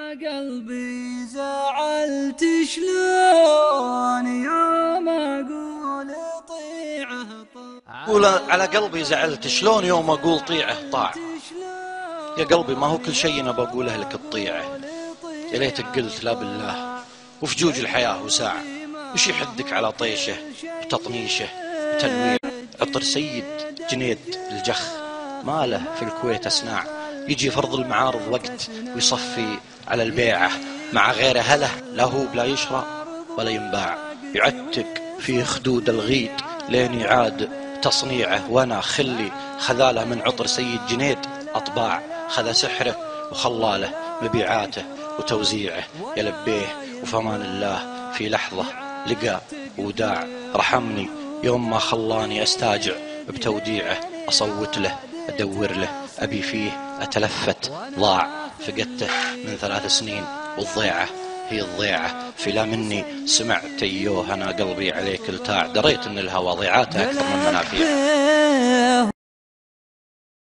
قلبي زعلت شلون يوم اقول طيعه قول على قلبي زعلت شلون يوم اقول طيعه طاع. يا قلبي ما هو كل شيء انا بقوله لك تطيعه، يا ليتك قلت لا بالله وفجوج الحياة وساعة. وش يحدك على طيشه وتطنيشه وتنويع؟ عطر سيد جنيد الجخ ماله في الكويت أسناع، يجي فرض المعارض وقت ويصفي على البيعة مع غيره هله لا هو بلا يشرى ولا ينباع. يعتق في خدود الغيد لين يعاد تصنيعه، وانا خلي خذاله من عطر سيد جنيد أطباع. خذا سحره وخلاله مبيعاته وتوزيعه، يا لبيه وفمان الله في لحظة لقى وداع. رحمني يوم ما خلاني استاجع بتوديعه، اصوت له ادور له ابي فيه اتلفت ضاع. فقدته من 3 سنين والضيعة هي الضيعة، فلا مني سمعت ايوه انا قلبي عليك التاع. دريت ان الهوى ضيعاته اكثر من منافيعه.